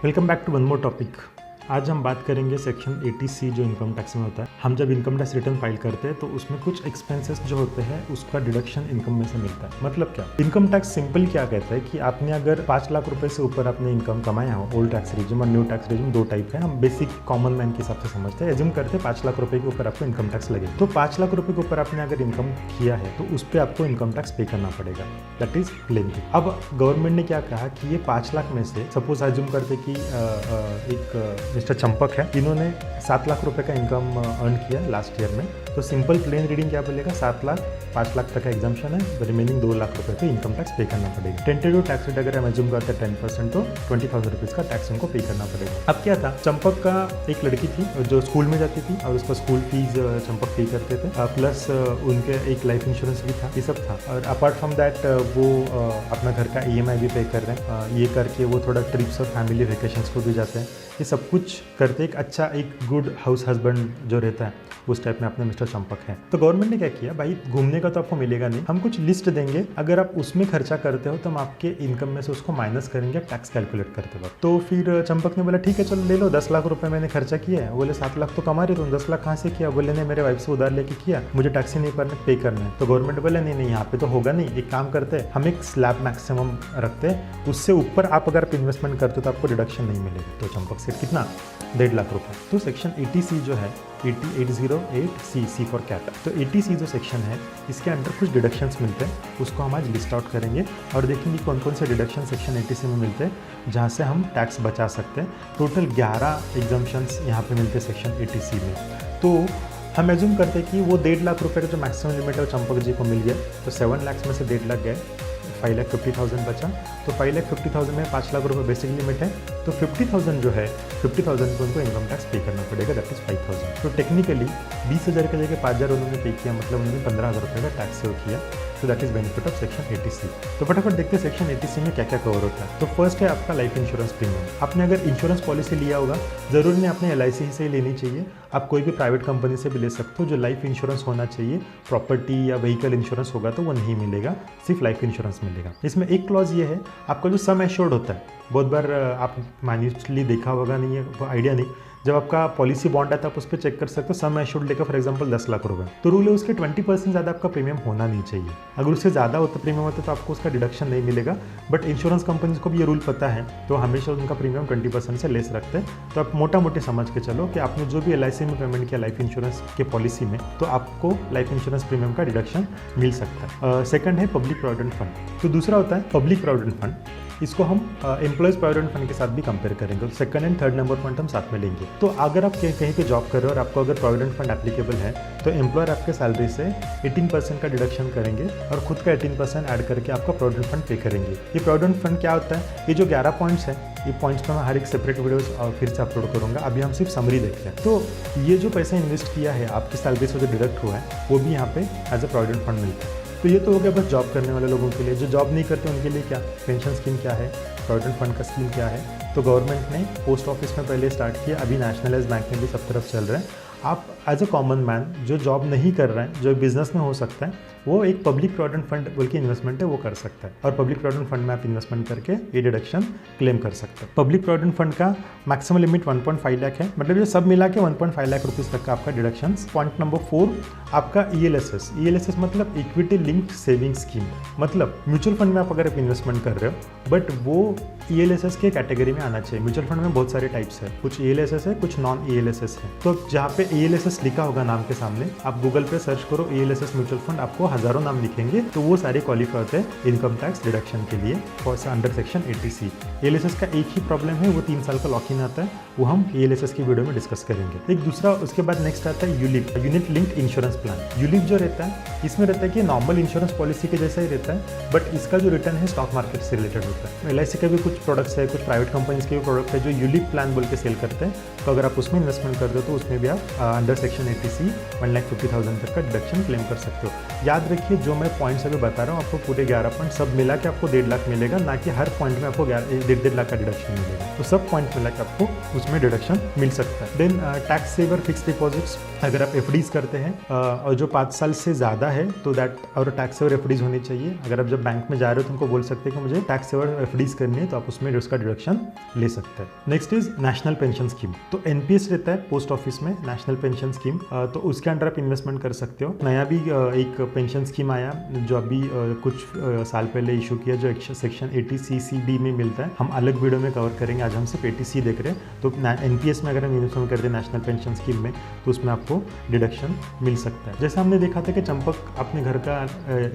Welcome back to one more topic. आज हम बात करेंगे सेक्शन 80C जो इनकम टैक्स में होता है। हम जब इनकम टैक्स रिटर्न फाइल करते हैं तो उसमें कुछ एक्सपेंसेस जो होते हैं उसका डिडक्शन इनकम में से मिलता है। मतलब क्या, इनकम टैक्स सिंपल क्या कहता है कि आपने अगर 5 लाख रुपए से ऊपर आपने इनकम कमाया हो, ओल्ड टैक्स रेजिम और न्यू टैक्स रेजिम दो टाइप है, हम बेसिक कॉमन मैन के हिसाब से समझते हैं। एज्यूम करते हैं 5 लाख रुपए के ऊपर आपको इनकम टैक्स लगे, तो 5 लाख रुपए के ऊपर आपने अगर इनकम किया है तो उस पर आपको इनकम टैक्स पे करना पड़ेगा। That is plain thing. अब गवर्नमेंट ने क्या कहा कि ये 5 लाख में से सपोज एज्यूम करते कि एक मिस्टर चंपक है, इन्होंने 7 लाख रुपए का इनकम अर्न किया लास्ट ईयर में, तो सिंपल प्लेन रीडिंग क्या बोलेगा, 7 लाख 5 लाख तक का एग्जाम्पशन है, रिमेनिंग 2 लाख रुपए पे इनकम टैक्स पे करना पड़ेगा। टेंटेटिव टैक्स रेट अगर हम एज्यूम करते हैं 10% तो 20,000 रुपीज का टैक्स उनको पे करना पड़ेगा। अब क्या था, चंपक का एक लड़की थी जो स्कूल में जाती थी और उसका स्कूल फीस चंपक पे करते थे, प्लस उनके एक लाइफ इंश्योरेंस भी था, ये सब था। और अपार्ट फ्रॉम दैट वो अपना घर का EMI भी पे कर रहे हैं, ये करके वो थोड़ा ट्रिप्स और फैमिली वेकेशंस को भी जाते हैं। ये सब कुछ करते एक अच्छा एक गुड हाउस हस्बैंड जो रहता है उस टाइप में अपने मिस्टर चंपक है। तो गवर्नमेंट ने क्या किया, भाई घूमने का तो आपको मिलेगा नहीं, हम कुछ लिस्ट देंगे, अगर आप उसमें खर्चा करते हो तो हम आपके इनकम में से उसको माइनस करेंगे टैक्स कैलकुलेट करते वक्त। तो फिर चंपक ने बोला ठीक है चलो ले लो, 10 लाख रुपए मैंने खर्चा किया है। बोले 7 लाख तो कमा रहे तुम, 10 लाख कहाँ से किया? बोले नहीं, मेरे वाइफ से उधार लेके किया, मुझे टैक्स ही नहीं पे करना है। तो गवर्नमेंट बोले नहीं यहाँ पे तो होगा नहीं, एक काम करते हैं हम एक स्लैब मैक्सिमम रखते हैं, उससे ऊपर आप अगर इन्वेस्टमेंट करते हो तो आपको डिडक्शन नहीं मिलेगी। तो चंपक से कितना, 1.5 लाख रुपए। तो सेक्शन 80C जो है 808C फॉर कैट, तो 80C जो सेक्शन है इसके अंडर कुछ डिडक्शंस मिलते हैं, उसको हम आज लिस्ट आउट करेंगे और देखेंगे कौन कौन से डिडक्शन सेक्शन 80C में मिलते हैं जहाँ से हम टैक्स बचा सकते हैं। टोटल 11 एग्जम्पशंस यहाँ पे मिलते हैं सेक्शन 80C में। तो हम एज्यूम करते हैं कि वो 1.5 लाख रुपए का जो मैक्सिमम लिमिट है चंपक जी को मिल गया, तो 7 लाख में से 1.5 लाख गए, 5,50,000 बचा। तो 5,50,000 में 5 लाख रुपए बेसिक लिमिट है, तो 50,000 जो है 50,000 को उनको इनकम टैक्स पे करना पड़ेगा, दैट इज 5,000। तो टेक्निकली 20,000 के जगह 5,000 उन्होंने पे किया, मतलब उन्होंने 15,000 रुपये का टैक्स सेव किया। तो that is benefit of section 80C। तो फटाफट देखते हैं सेक्शन 80C में क्या क्या कवर होता है। तो फर्स्ट है आपका लाइफ इंश्योरेंस प्रीमियम। आपने अगर इंश्योरेंस पॉलिसी लिया होगा, जरूरी नहीं आपने LIC से ही लेनी चाहिए, आप कोई भी प्राइवेट कंपनी से भी ले सकते हो। जो लाइफ इंश्योरेंस होना चाहिए, प्रॉपर्टी या व्हीकल इंश्योरेंस होगा तो वो नहीं मिलेगा, सिर्फ लाइफ इंश्योरेंस मिलेगा। इसमें एक क्लॉज ये है, आपका जो सम एश्योर्ड होता है, बहुत बार आप मैन्युअली देखा होगा, नहीं है आइडिया नहीं, जब आपका पॉलिसी बॉन्ड आता है आप उस पर चेक कर सकते हो, सम एश्योर्ड लेकर फॉर एग्जांपल 10 लाख रुपए, तो रूल है उसके 20% ज़्यादा आपका प्रीमियम होना नहीं चाहिए। अगर उससे ज़्यादा होता प्रीमियम होता तो आपको उसका डिडक्शन नहीं मिलेगा, बट इंश्योरेंस कंपनीज को भी ये रूल पता है, तो हमेशा उनका प्रीमियम 20% से लेस रखते हैं। तो आप मोटा मोटी समझ के चलो कि आपने जो भी LIC में पेमेंट किया लाइफ इंश्योरेंस के पॉलिसी में, तो आपको लाइफ इंश्योरेंस प्रीमियम का डिडक्शन मिल सकता है। सेकंड है पब्लिक प्रोविडेंट फंड। तो दूसरा होता है पब्लिक प्रोविडेंट फंड, इसको हम एम्प्लॉयज़ प्रोविडेंट फंड के साथ भी कंपेयर करेंगे। Second and third number point हम साथ में लेंगे। तो अगर आप कहीं पे जॉब कर रहे हो और आपको अगर प्रोविडेंट फंड एप्लीकेबल है, तो एम्प्लॉयर आपके सैलरी से 18% का डिडक्शन करेंगे और खुद का 18% ऐड करके आपका प्रोविडेंट फंड पे करेंगे। ये प्रोविडेंट फंड क्या होता है, ये जो 11 पॉइंट्स हैं, ये पॉइंट्स में मैं हर एक सेपरेट वीडियोस फिर से अपलोड करूंगा, अभी हम सिर्फ समरी देखते हैं। तो ये जो पैसा इन्वेस्ट किया है आपकी सैलरी से जो डिडक्ट हुआ है, वो भी यहाँ पे एज अ प्रोविडेंट फंड मिलता है। तो ये तो हो गया बस जॉब करने वाले लोगों के लिए। जो जॉब नहीं करते उनके लिए क्या, पेंशन स्कीम क्या है, प्रोविडेंट फंड का स्कीम क्या है। तो गवर्नमेंट ने पोस्ट ऑफिस में पहले स्टार्ट किया, अभी नेशनलाइज बैंक में भी सब तरफ चल रहा है। आप एज अ कॉमन मैन जो जॉब नहीं कर रहे हैं, जो बिजनेस में हो सकता है, वो एक पब्लिक प्रोविडेंट फंड बोल के इन्वेस्टमेंट है वो कर सकता है, और पब्लिक प्रोविडेंट फंड में आप इन्वेस्टमेंट करके ये डिडक्शन क्लेम कर सकते हैं। पब्लिक प्रोविडेंट फंड का मैक्सिमम लिमिट 1.5 लाख है, मतलब ये सब मिला के 1.5 लाख रुपीज़ तक का आपका डिडक्शन। पॉइंट नंबर 4 आपका ELSS मतलब इक्विटी लिंक्ड सेविंग स्कीम। मतलब म्यूचुअल फंड में आप अगर इन्वेस्टमेंट कर रहे हो, बट वो ELSS के कैटेगरी में आना चाहिए। म्यूचुअल फंड में बहुत सारे टाइप्स है, कुछ ELSS है, कुछ नॉन ELSS है। तो जहाँ पे ELSS लिखा होगा नाम के सामने, आप गूगल पे सर्च करो ELSS म्यूचुअल फंड, आपको हजारों नाम दिखेंगे, तो वो सारे क्वालिफाई होते हैं इनकम टैक्स डिडक्शन के लिए अंडर सेक्शन 80C। ELSS का एक ही प्रॉब्लम है, वो 3 साल का लॉक इन आता है, वो हम ELSS की वीडियो में डिस्कस करेंगे। एक दूसरा, उसके बाद नेक्स्ट आता है ULIP, unit linked insurance plan. ULIP जो रहता है, इसमें रहता है कि नॉर्मल इंश्योरेंस पॉलिसी के जैसा ही रहता है, बट इसका जो रिटर्न है स्टॉक मार्केट से रिलेटेड होता है। LIC के भी कुछ प्रोडक्ट्स है, कुछ प्राइवेट कंपनीज के भी प्रोडक्ट है जो यूलिप प्लान बोल के सेल करते हैं। तो अगर आप उसमें इन्वेस्टमेंट करते हो तो उसमें भी आप अंडर सेक्शन 80C 1,50,000 तक का डिडक्शन क्लेम कर सकते हो। याद याद रखिए जो मैं पॉइंट्स अभी बता रहा हूँ आपको पूरे 11 पॉइंट सब मिला के आपको 1.5 लाख मिलेगा, ना कि हर पॉइंट में आपको 1.5 लाख का डिडक्शन मिलेगा। तो सब पॉइंट मिला के आपको उसमें डिडक्शन मिल सकता है। Then tax saver fix deposits, अगर आप एफडीज करते हैं और जो 5 साल से ज़्यादा है तो दैट और टैक्स सेवर एफडीज होनी चाहिए। अगर आप जब बैंक में जा रहे हो तो उनको बोल सकते हैं कि मुझे टैक्स सेवर एफडीज करनी है, तो आप उसमें उसका डिडक्शन ले सकते हैं। Next is national pension scheme. तो एनपीएस रहता है पोस्ट ऑफिस में, नेशनल पेंशन स्कीम, तो उसके अंडर आप इन्वेस्टमेंट कर सकते हो। नया भी एक पेंशन स्कीम आया जो अभी कुछ साल पहले इशू किया, जो सेक्शन 80CCD में मिलता है। हम अलग वीडियो में कवर करेंगे, आज हम सिर्फ 80C देख रहे हैं। तो एनपीएस में अगर हम इन्वेस्टमेंट करते हैं नेशनल पेंशन स्कीम में, तो उसमें आपको डिडक्शन मिल सकता है। जैसे हमने देखा था कि चंपक अपने घर का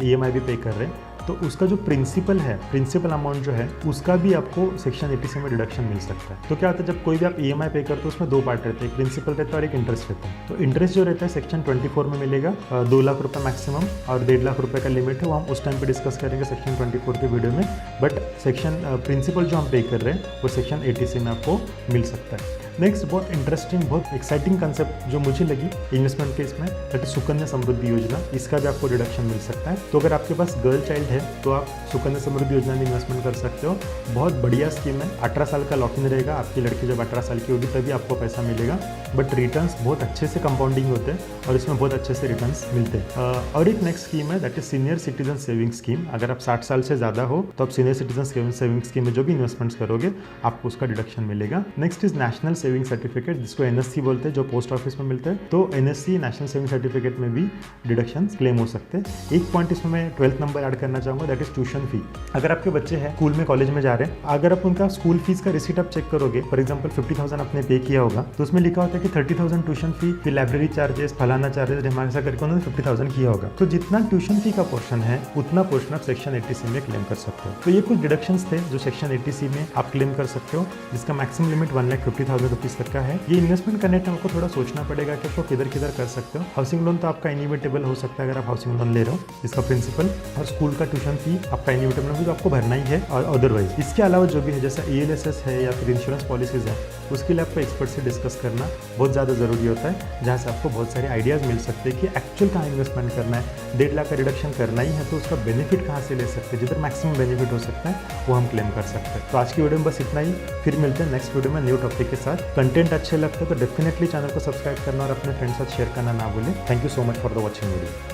EMI भी पे कर रहे हैं, तो उसका जो प्रिंसिपल अमाउंट जो है उसका भी आपको सेक्शन 80C में डिडक्शन मिल सकता है। तो क्या होता है, जब कोई भी आप EMI पे करते हो उसमें 2 पार्ट रहते हैं, एक प्रिंसिपल रहता है और एक इंटरेस्ट रहता है। तो इंटरेस्ट जो रहता है सेक्शन 24 में मिलेगा, 2 लाख रुपये मैक्सिमम और 1.5 लाख रुपये का लिमिट है, वो हम उस टाइम पे डिस्कस करेंगे सेक्शन 24 के वीडियो में। बट सेक्शन प्रिंसिपल जो हम पे कर रहे हैं वो सेक्शन 80C में आपको मिल सकता है। नेक्स्ट बहुत इंटरेस्टिंग, बहुत एक्साइटिंग कंसेप्ट जो मुझे लगी इन्वेस्टमेंट के इसमें, दैट इज सुकन्या समृद्धि योजना। इसका भी आपको डिडक्शन मिल सकता है। तो अगर आपके पास गर्ल चाइल्ड है तो आप सुकन्या समृद्धि योजना में इन्वेस्टमेंट कर सकते हो। बहुत बढ़िया स्कीम है। 18 साल का लॉक इन रहेगा, आपकी लड़की जब 18 साल की होगी तभी आपको पैसा मिलेगा। बट रिटर्न्स बहुत अच्छे से कंपाउंडिंग होते हैं और इसमें बहुत अच्छे से रिटर्न्स मिलते हैं। और एक नेक्स्ट स्कीम है that is senior citizen saving scheme. अगर आप 60 साल से ज़्यादा हो तो आप सीनियर सिटीजन सेविंग स्कीम में जो भी इन्वेस्टमेंट्स करोगे आपको उसका डिडक्शन मिलेगा। Next is national saving certificate, जिसको NSC बोलते हैं, जो पोस्ट ऑफिस में मिलते हैं। तो NSC नेशनल सेविंग सर्टिफिकेट में भी डिडक्शन क्लेम हो सकते हैं। एक पॉइंट इसमें मैं 12th नंबर ऐड करना चाहूँगा, दैट इज ट्यूशन फी। अगर आपके बच्चे हैं स्कूल में कॉलेज में जा रहे हैं, अगर आप उनका स्कूल फीस का रिसीट आप चेक करोगे, फॉर एग्जाम्पल 50,000 आपने पे किया होगा, तो उसमें लिखा होता है कि 30,000 ट्यूशन फी, फिर लाइब्रेरी चार्जेस, फलाना चार्जेस, ऐसा करके उन्होंने 50,000 किया होगा। तो जितना ट्यूशन फी का पोर्शन है उतना पोर्शन आप सेक्शन 80C में क्लेम कर सकते हो। तो ये कुछ डिडक्शंस थे जो सेक्शन 80C में आप क्लेम कर सकते हो, जिसका मैक्सिमम लिमिट 1,50,000 रुपीज़ तक का है। ये इन्वेस्टमेंट करने टाइम आपको थोड़ा सोचना पड़ेगा कि आपको किधर किधर कर सकते हो। हाउसिंग लोन तो आपका इनिविटेबल हो सकता है अगर आप हाउसिंग लोन ले रहे हो, इसका प्रिंसिपल और स्कूल का ट्यूशन फी आपका इनिविटेबल भी तो आपको भरना ही है। और अदरवाइज इसके अलावा जो भी है, जैसा ELSS है या फिर इंश्योरेंस पॉलिसीज है, उसके लिए आपको एक्सपर्ट से डिस्कस करना बहुत ज़्यादा ज़रूरी होता है, जहाँ से आपको बहुत सारे आइडियाज़ मिल सकते हैं कि एक्चुअल कहाँ इन्वेस्टमेंट करना है। 1.5 लाख का रिडक्शन करना ही है तो उसका बेनिफिट कहाँ से ले सकते हैं, जिधर मैक्सिमम बेनिफिट हो सकता है वो हम क्लेम कर सकते हैं। तो आज की वीडियो में बस इतना ही, फिर मिलते हैं नेक्स्ट वीडियो में न्यू टॉपिक के साथ। कंटेंट अच्छे लगते हैं तो डेफिनेटली चैनल को सब्सक्राइब करना और अपने फ्रेंड्स के साथ शेयर करना ना भूलें। Thank you so much for the watching video.